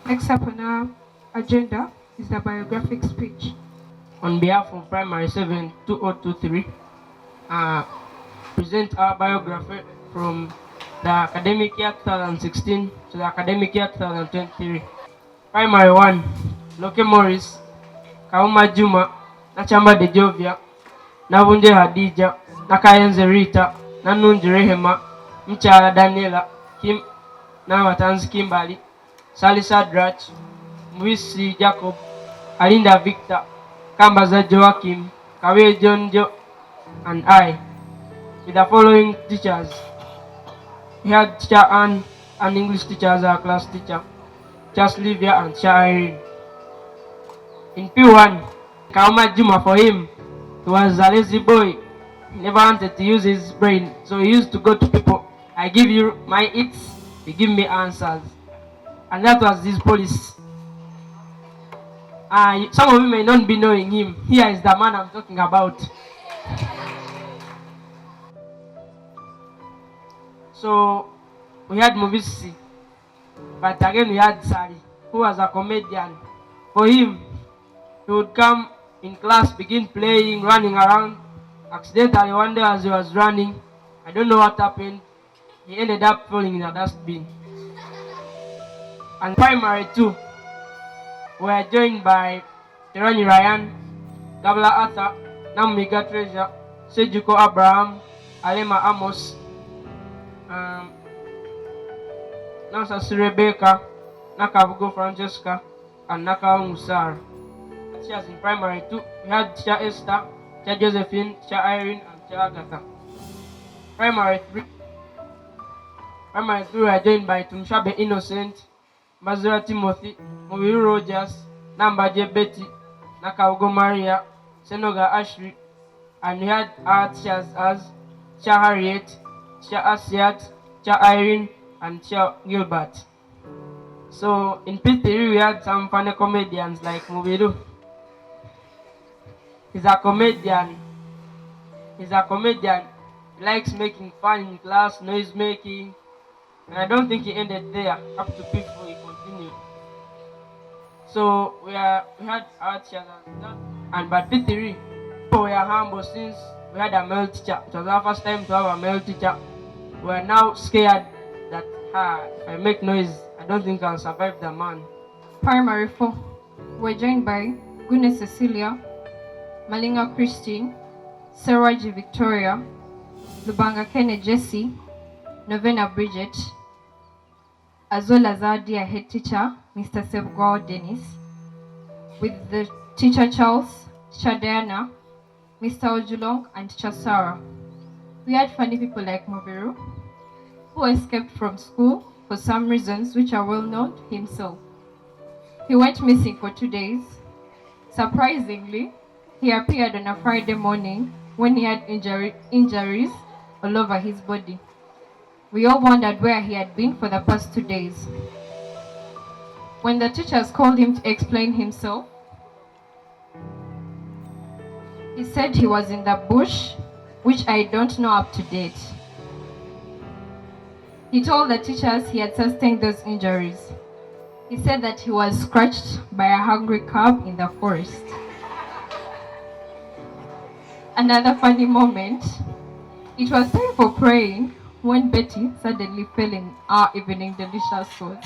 Next up on our agenda is the biographic speech. On behalf of Primary 7 2023, uh, present our biography from the academic year 2016 to the academic year 2023. Primary 1, Loke Morris, Kauma Juma, Nachamba de Jovia, Navunje Hadija, Nakayenze Rita, Nanunji Rehema, Mchala Daniela, Kim Namatanz Kimbali, Salisa Drach, Mwisi Jacob, Alinda Victor, Kambaza Joachim, Kawe Jonjo, and I, with the following teachers. We had teacher Anne, an English teacher as our class teacher, Teacher Livia and Teacher Irene. In P1, Kauma Juma, for him, he was a lazy boy. He never wanted to use his brain, so he used to go to people. I give you my eats, you give me answers. And that was his policy. Some of you may not be knowing him. Here is the man I'm talking about. So we had Mubisi, but again we had Sari, who was a comedian. For him, he would come in class, begin playing, running around. Accidentally, one day as he was running, I don't know what happened, he ended up falling in a dustbin. And primary 2, we were joined by Tirani Ryan, Gabla Arthur, Namiga Treasure, Sejuko Abraham, Alema Amos, Nancy Rebecca, Nakabugo Francesca, and Naka Musar. Teachers in primary 2, we had Teacher Esther, Teacher Josephine, Teacher Irene, and Teacher Agatha. Primary 3, we were joined by Tumshabe Innocent, Mazura Timothy, Mobiru Rogers, Nambaje Betty, Nakabugo Maria, Senoga Ashley, and we had our teachers as Teacher Harriet, Teacher Asiat, Teacher Irene, and Teacher Gilbert. So in P3 we had some funny comedians like Mubiru. He's a comedian. He likes making fun in class, noise making. And I don't think he ended there. Up to P4 he continued. So we had our teachers as that. And but P3 we were humble since we had a male teacher. It was our first time to have a male teacher. We are now scared that if I make noise, I don't think I'll survive the man. Primary 4, we're joined by Gune Cecilia, Malinga Christine, Sarah G. Victoria, Lubanga Kene Jessie, Novena Bridget, as well as our dear head teacher, Mr. Sebgwao Dennis, with the teacher Charles, teacher Diana, Mr. Ojulong, and teacher Sarah. We had funny people like Mobiru, who escaped from school for some reasons which are well known to himself. He went missing for 2 days. Surprisingly, he appeared on a Friday morning when he had injuries all over his body. We all wondered where he had been for the past 2 days. When the teachers called him to explain himself, he said he was in the bush, which I don't know up to date. He told the teachers he had sustained those injuries. He said that he was scratched by a hungry cub in the forest. Another funny moment, it was time for praying when Betty suddenly fell in our evening delicious sauce.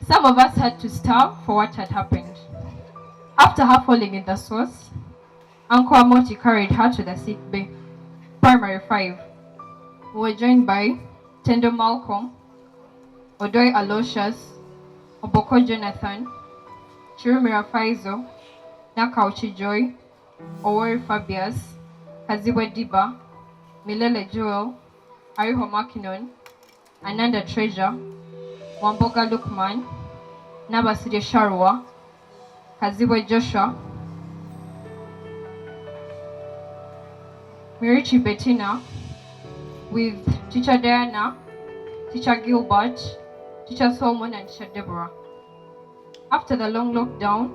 Some of us had to starve for what had happened. After her falling in the sauce, Uncle Amoti carried her to the sick bay. Primary 5, we were joined by Tendo Malcolm, Odoi Aloysius, Oboko Jonathan, Chirumira Faizo, Nakauchi Joy, Owori Fabius, Kaziwe Diba, Milele Joel, Ariho Makinon, Ananda Treasure, Wamboga Lukman, Nabaside Sharwa, Kaziwe Joshua, Mirichi Bettina, with Teacher Diana, Teacher Gilbert, Teacher Solomon, and Teacher Deborah. After the long lockdown,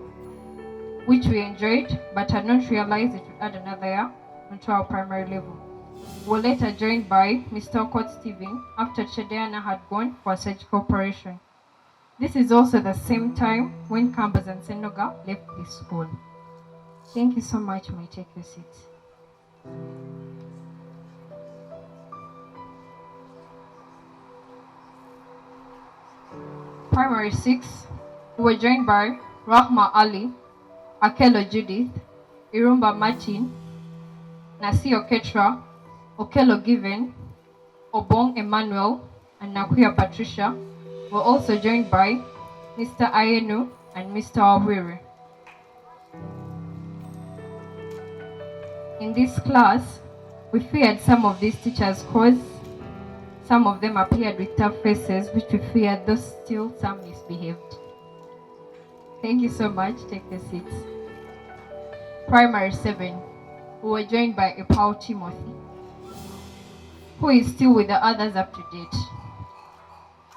which we enjoyed but had not realized it would add another year onto our primary level, we were later joined by Mr. Okot Stephen after Teacher Diana had gone for a surgical operation. This is also the same time when Kambas and Senoga left the school. Thank you so much. You may take your seats. Primary 6, we were joined by Rahma Ali, Akelo Judith, Irumba Martin, Nasio Ketra, Okelo Given, Obong Emmanuel, and Nakuya Patricia. We're also joined by Mr. Ayenu and Mr. Awiri. In this class, we feared some of these teachers' cause. Some of them appeared with tough faces, which we feared, though still some misbehaved. Thank you so much. Take your seats. Primary 7, we were joined by Epau Timothy, who is still with the others up to date.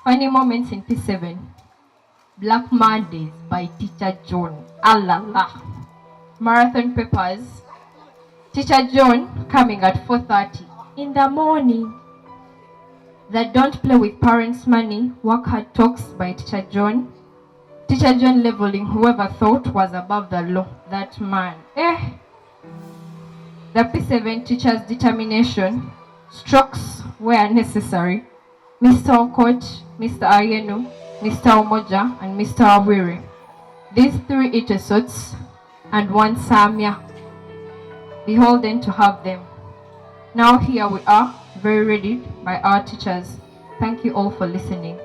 Funny moments in P7. Black Mondays by Teacher John. Alala. Marathon papers. Teacher John coming at 4:30 in the morning. The Don't Play with Parents' Money, Work Hard Talks by Teacher John. Teacher John leveling whoever thought was above the law. That man. The P7 teacher's determination. Strokes where necessary. Mr. Okot, Mr. Ayenu, Mr. Omoja, and Mr. Awiri. These 3 episodes and 1 Samia. Beholden to have them. Now here we are, very ready by our teachers. Thank you all for listening.